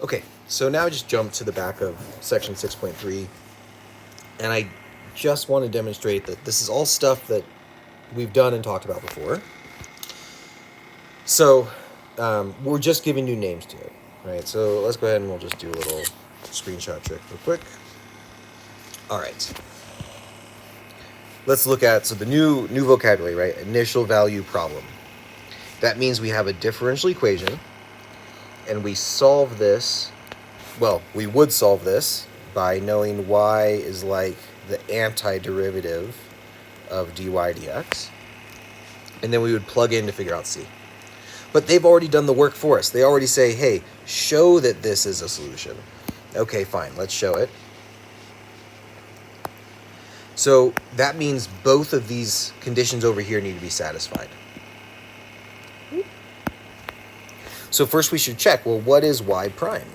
Okay, so now I just jump to the back of section 6.3, and I just want to demonstrate that this is all stuff that we've done and talked about before. So we're just giving new names to it, right? So let's go ahead and we'll just do a little screenshot trick real quick. All right. Let's look at, so the new vocabulary, right? Initial value problem. That means we have a differential equation, and we solve this, well, we would solve this by knowing y is like the antiderivative of dy dx, and then we would plug in to figure out c. But they've already done the work for us. They already say, hey, show that this is a solution. Okay, fine, let's show it. So that means both of these conditions over here need to be satisfied. So first we should check, well, what is y prime?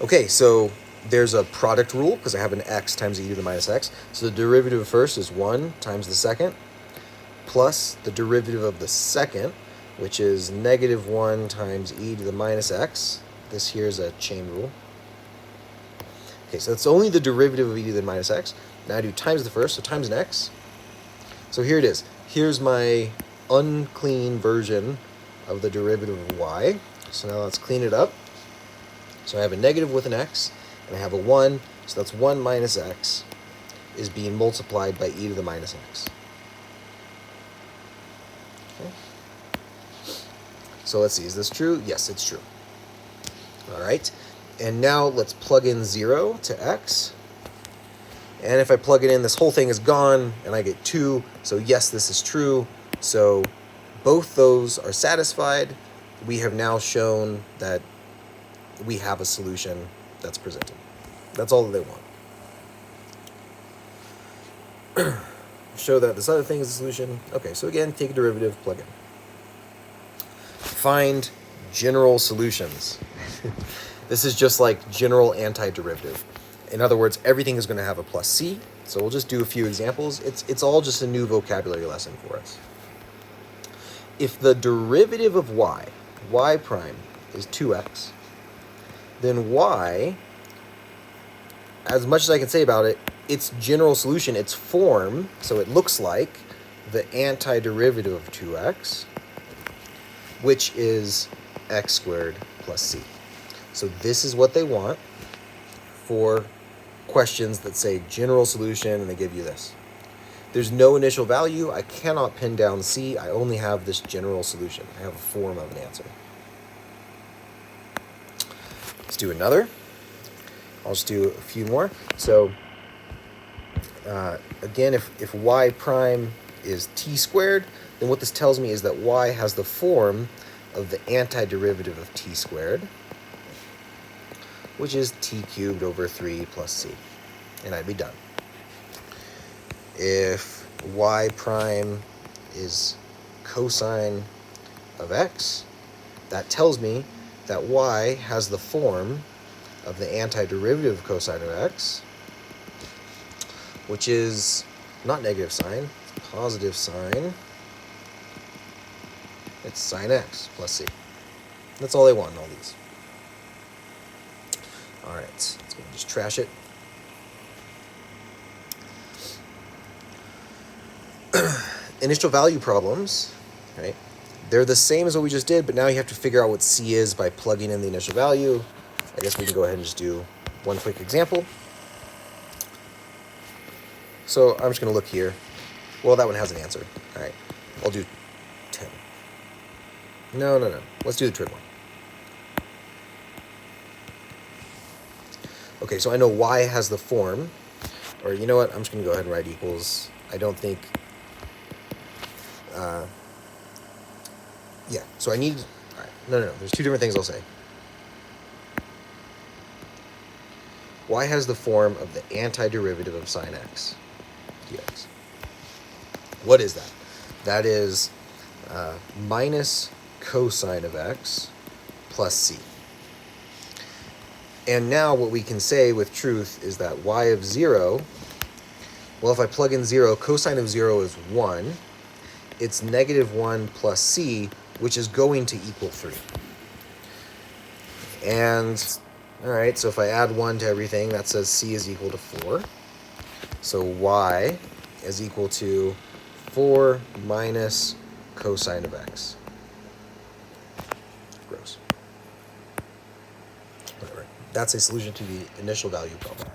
Okay, so there's a product rule because I have an x times e to the minus x. So the derivative of first is 1 times the second plus the derivative of the second, which is negative 1 times e to the minus x. This here is a chain rule. Okay, so that's only the derivative of e to the minus x. Now I do times the first, so times an x. So here it is. Here's my unclean version of the derivative of y. So now let's clean it up. So I have a negative with an x, and I have a 1, so that's 1 minus x is being multiplied by e to the minus x. Okay. So let's see, is this true? Yes, it's true. All right. And now let's plug in 0 to x. And if I plug it in, this whole thing is gone, and I get 2. So yes, this is true. So both those are satisfied. We have now shown that we have a solution that's presented. That's all that they want. Show that this other thing is a solution. Okay, so again, take a derivative, plug in. Find general solutions. This is just like general antiderivative. In other words, everything is going to have a plus c. So we'll just do a few examples. It's all just a new vocabulary lesson for us. If the derivative of y prime, is 2x, then y, as much as I can say about it, its general solution, its form, so it looks like the antiderivative of 2x, which is x squared plus c. So this is what they want for questions that say general solution, and they give you this. There's no initial value. I cannot pin down c. I only have this general solution. I have a form of an answer. Let's do another. I'll just do a few more. So again, if y prime is t squared, then what this tells me is that y has the form of the antiderivative of t squared, which is t cubed over 3 plus c. And I'd be done. If y prime is cosine of x, that tells me that y has the form of the antiderivative of cosine of x, which is not negative sign, it's positive sign. It's sine x plus c. That's all they want in all these. All right, let's go and just trash it. Initial value problems, right? They're the same as what we just did, but now you have to figure out what c is by plugging in the initial value. I guess we can go ahead and just do one quick example. So I'm just going to look here. Well, that one has an answer. All right, I'll do 10. No. Let's do the trig one. Okay, so I know y has the form, or you know what? I'm just going to go ahead and write equals. I don't think... yeah, so I need... All right, no. There's two different things I'll say. Y has the form of the antiderivative of sine x dx. What is that? That is minus cosine of x plus c. And now what we can say with truth is that y of 0, well, if I plug in 0, cosine of 0 is 1. It's negative 1 plus c, which is going to equal 3. And, all right, so if I add 1 to everything, that says c is equal to 4. So y is equal to 4 minus cosine of x. Gross. Whatever. That's a solution to the initial value problem.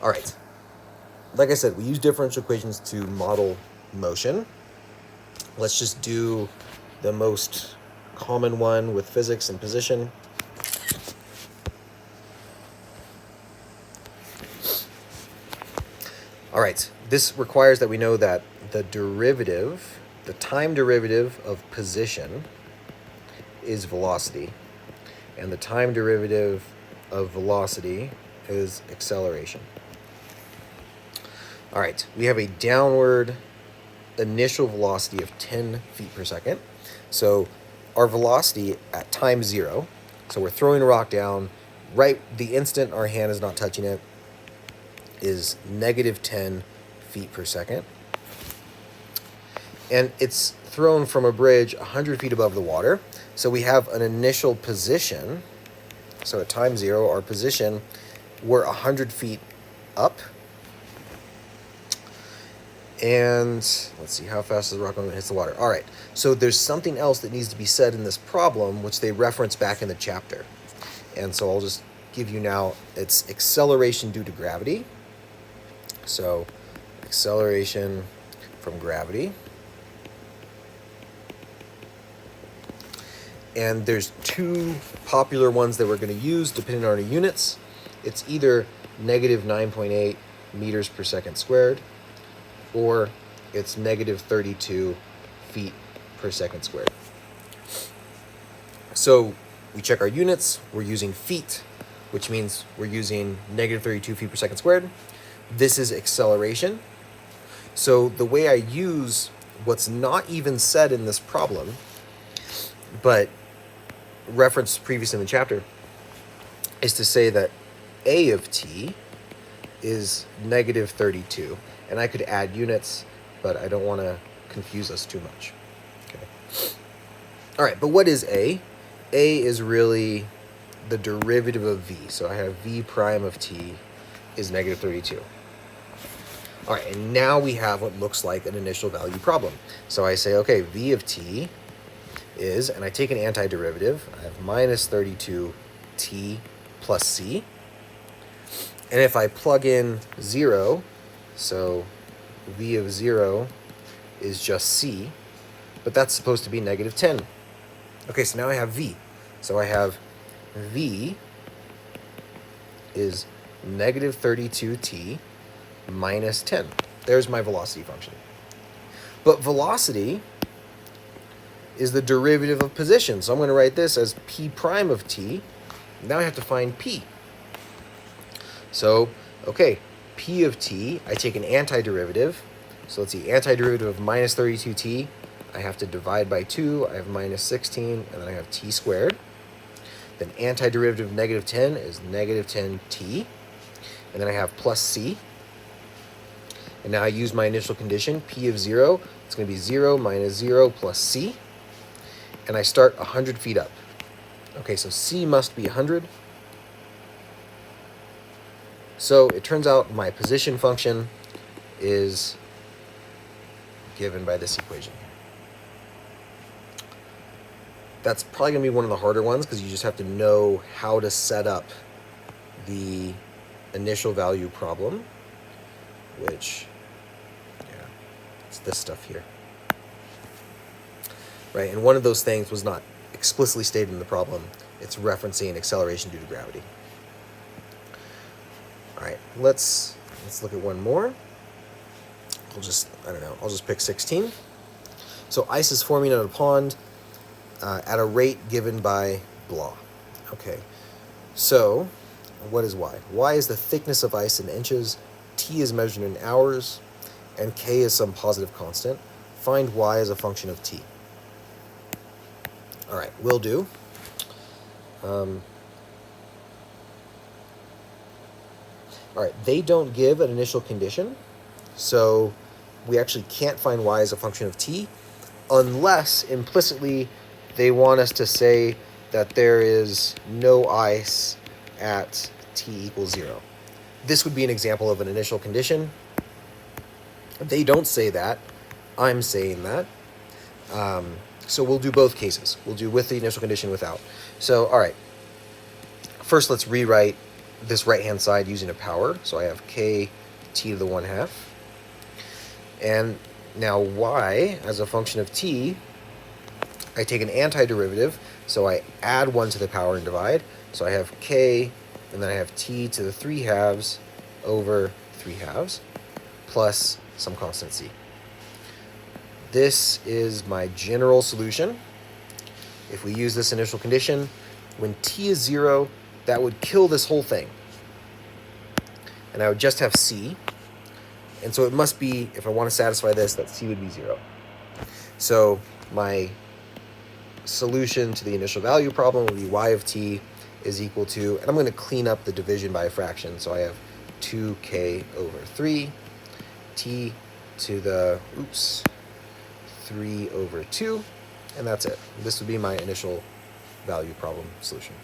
All right. Like I said, we use differential equations to model motion. Let's just do the most common one with physics and position. All right, this requires that we know that the derivative, the time derivative of position is velocity, and the time derivative of velocity is acceleration. All right, we have a downward initial velocity of 10 feet per second. So our velocity at time 0, so we're throwing a rock down, right the instant our hand is not touching it, is negative 10 feet per second. And it's thrown from a bridge 100 feet above the water. So we have an initial position. So at time 0, our position, we're 100 feet up. And let's see, how fast is the rock when it hits the water? All right, so there's something else that needs to be said in this problem, which they reference back in the chapter. And so I'll just give you now, it's acceleration due to gravity. So acceleration from gravity. And there's 2 popular ones that we're going to use depending on our units. It's either negative 9.8 meters per second squared, or it's negative 32 feet per second squared. So we check our units, we're using feet, which means we're using negative 32 feet per second squared. This is acceleration. So the way I use what's not even said in this problem, but referenced previously in the chapter, is to say that a of t is negative 32. And I could add units, but I don't want to confuse us too much. Okay. All right, but what is a? A is really the derivative of v. So I have v prime of t is negative 32. All right, and now we have what looks like an initial value problem. So I say, okay, v of t is, and I take an antiderivative, I have minus 32t plus c. And if I plug in 0, so v of 0 is just c, but that's supposed to be negative 10. Okay, so now I have v. So I have v is negative 32t minus 10. There's my velocity function. But velocity is the derivative of position. So I'm going to write this as p prime of t. Now I have to find p. So, okay, p of t, I take an antiderivative. So let's see, antiderivative of minus 32t, I have to divide by 2. I have minus 16, and then I have t squared. Then antiderivative of negative 10 is negative 10t. And then I have plus c. And now I use my initial condition, p of 0. It's going to be 0 minus 0 plus c. And I start 100 feet up. Okay, so c must be 100. So it turns out my position function is given by this equation. That's probably going to be one of the harder ones because you just have to know how to set up the initial value problem, which, yeah, it's this stuff here. Right, and one of those things was not explicitly stated in the problem. It's referencing acceleration due to gravity. All right, let's look at one more. I'll just pick 16. So ice is forming in a pond at a rate given by blah. Okay, so what is y? Y is the thickness of ice in inches, t is measured in hours, and k is some positive constant. Find y as a function of t. All right, will do. All right, they don't give an initial condition, so we actually can't find y as a function of t unless implicitly they want us to say that there is no ice at t equals 0. This would be an example of an initial condition. They don't say that. I'm saying that. So we'll do both cases. We'll do with the initial condition, without. So, all right. First, let's rewrite this right-hand side using a power. So I have k t to the 1/2. And now y, as a function of t, I take an antiderivative. So I add 1 to the power and divide. So I have k, and then I have t to the 3/2 over 3/2 plus some constant c. This is my general solution. If we use this initial condition, when t is 0, that would kill this whole thing. And I would just have c. And so it must be, if I want to satisfy this, that c would be 0. So my solution to the initial value problem will be y of t is equal to, and I'm going to clean up the division by a fraction. So I have 2k over 3, t to the, 3 over 2, and that's it. This would be my initial value problem solution.